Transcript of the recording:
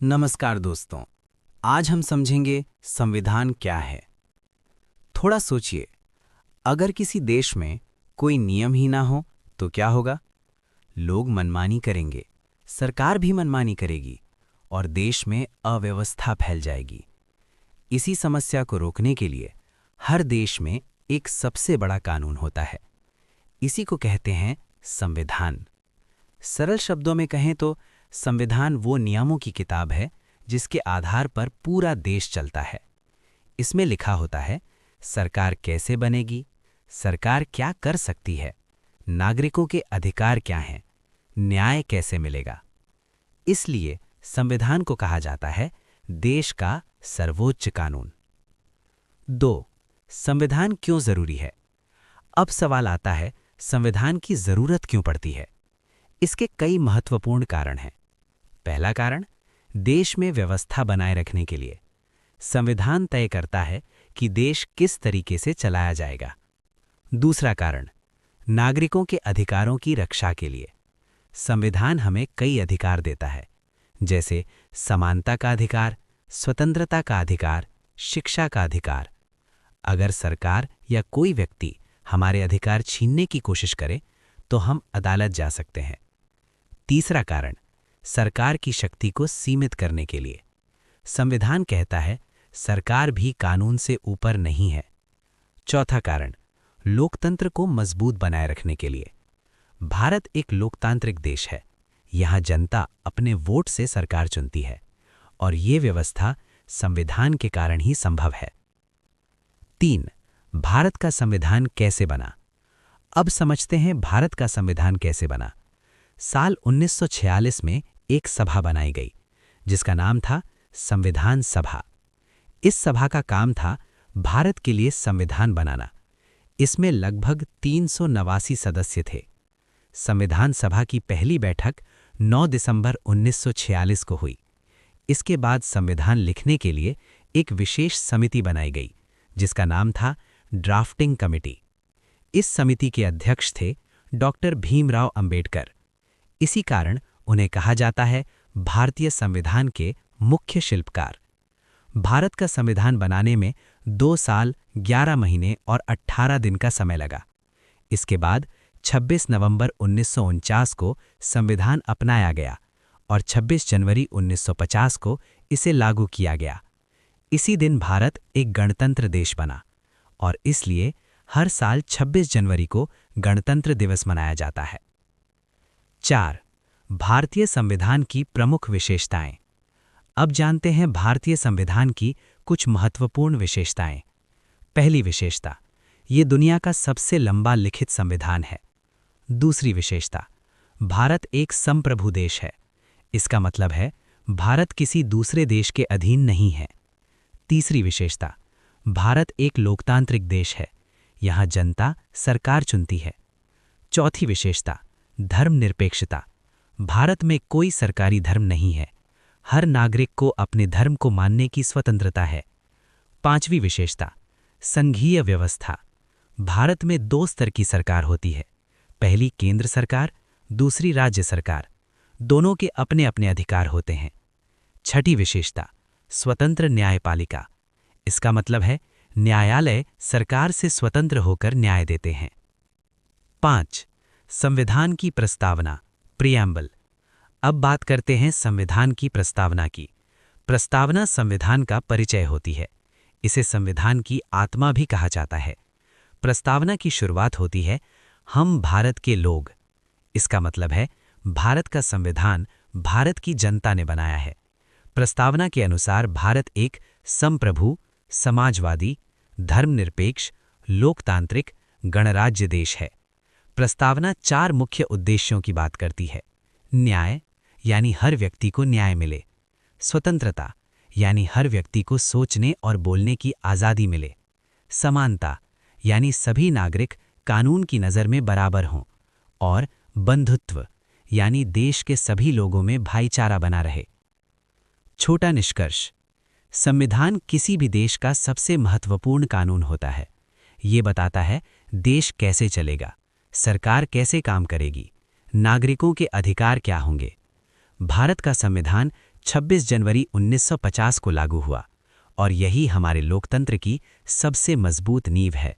नमस्कार दोस्तों। आज हम समझेंगे संविधान क्या है। थोड़ा सोचिए, अगर किसी देश में कोई नियम ही ना हो तो क्या होगा? लोग मनमानी करेंगे, सरकार भी मनमानी करेगी और देश में अव्यवस्था फैल जाएगी। इसी समस्या को रोकने के लिए हर देश में एक सबसे बड़ा कानून होता है। इसी को कहते हैं संविधान। सरल शब्दों में कहें तो संविधान वो नियमों की किताब है जिसके आधार पर पूरा देश चलता है। इसमें लिखा होता है सरकार कैसे बनेगी, सरकार क्या कर सकती है, नागरिकों के अधिकार क्या हैं, न्याय कैसे मिलेगा। इसलिए संविधान को कहा जाता है देश का सर्वोच्च कानून। 2. संविधान क्यों जरूरी है? अब सवाल आता है, संविधान की जरूरत क्यों पड़ती है? इसके कई महत्वपूर्ण कारण हैं। पहला कारण, देश में व्यवस्था बनाए रखने के लिए। संविधान तय करता है कि देश किस तरीके से चलाया जाएगा। दूसरा कारण, नागरिकों के अधिकारों की रक्षा के लिए। संविधान हमें कई अधिकार देता है, जैसे समानता का अधिकार, स्वतंत्रता का अधिकार, शिक्षा का अधिकार। अगर सरकार या कोई व्यक्ति हमारे अधिकार छीनने की कोशिश करे तो हम अदालत जा सकते हैं। तीसरा कारण, सरकार की शक्ति को सीमित करने के लिए। संविधान कहता है सरकार भी कानून से ऊपर नहीं है। चौथा कारण, लोकतंत्र को मजबूत बनाए रखने के लिए। भारत एक लोकतांत्रिक देश है। यहाँ जनता अपने वोट से सरकार चुनती है और ये व्यवस्था संविधान के कारण ही संभव है। 3. भारत का संविधान कैसे बना? अब समझते हैं भारत का संविधान कैसे बना। साल 1946 में एक सभा बनाई गई जिसका नाम था संविधान सभा। इस सभा का काम था भारत के लिए संविधान बनाना। इसमें लगभग 389 सदस्य थे। संविधान सभा की पहली बैठक 9 दिसंबर 1946 को हुई। इसके बाद संविधान लिखने के लिए एक विशेष समिति बनाई गई जिसका नाम था ड्राफ्टिंग कमेटी। इस समिति के अध्यक्ष थे डॉक्टर भीमराव अंबेडकर। इसी कारण उन्हें कहा जाता है भारतीय संविधान के मुख्य शिल्पकार। भारत का संविधान बनाने में 2 साल 11 महीने और 18 दिन का समय लगा। इसके बाद 26 नवंबर 1949 को संविधान अपनाया गया और 26 जनवरी 1950 को इसे लागू किया गया। इसी दिन भारत एक गणतंत्र देश बना और इसलिए हर साल 26 जनवरी को गणतंत्र दिवस मनाया जाता है। 4. भारतीय संविधान की प्रमुख विशेषताएं। अब जानते हैं भारतीय संविधान की कुछ महत्वपूर्ण विशेषताएं। पहली विशेषता, ये दुनिया का सबसे लंबा लिखित संविधान है। दूसरी विशेषता, भारत एक संप्रभु देश है। इसका मतलब है भारत किसी दूसरे देश के अधीन नहीं है। तीसरी विशेषता, भारत एक लोकतांत्रिक देश है। यहाँ जनता सरकार चुनती है। चौथी विशेषता, धर्मनिरपेक्षता। भारत में कोई सरकारी धर्म नहीं है। हर नागरिक को अपने धर्म को मानने की स्वतंत्रता है। पांचवी विशेषता, संघीय व्यवस्था। भारत में 2 स्तर की सरकार होती है। पहली केंद्र सरकार, दूसरी राज्य सरकार। दोनों के अपने अपने अधिकार होते हैं। छठी विशेषता, स्वतंत्र न्यायपालिका। इसका मतलब है न्यायालय सरकार से स्वतंत्र होकर न्याय देते हैं। 5. संविधान की प्रस्तावना, प्रिएम्बल। अब बात करते हैं संविधान की प्रस्तावना की। प्रस्तावना संविधान का परिचय होती है। इसे संविधान की आत्मा भी कहा जाता है। प्रस्तावना की शुरुआत होती है, हम भारत के लोग। इसका मतलब है भारत का संविधान भारत की जनता ने बनाया है। प्रस्तावना के अनुसार भारत एक संप्रभु, समाजवादी, धर्मनिरपेक्ष, लोकतांत्रिक, गणराज्य देश है। प्रस्तावना 4 मुख्य उद्देश्यों की बात करती है। न्याय, यानी हर व्यक्ति को न्याय मिले। स्वतंत्रता, यानी हर व्यक्ति को सोचने और बोलने की आज़ादी मिले। समानता, यानी सभी नागरिक कानून की नज़र में बराबर हों। और बंधुत्व, यानी देश के सभी लोगों में भाईचारा बना रहे। छोटा निष्कर्ष, संविधान किसी भी देश का सबसे महत्वपूर्ण कानून होता है। ये बताता है देश कैसे चलेगा, सरकार कैसे काम करेगी, नागरिकों के अधिकार क्या होंगे। भारत का संविधान 26 जनवरी 1950 को लागू हुआ और यही हमारे लोकतंत्र की सबसे मजबूत नींव है।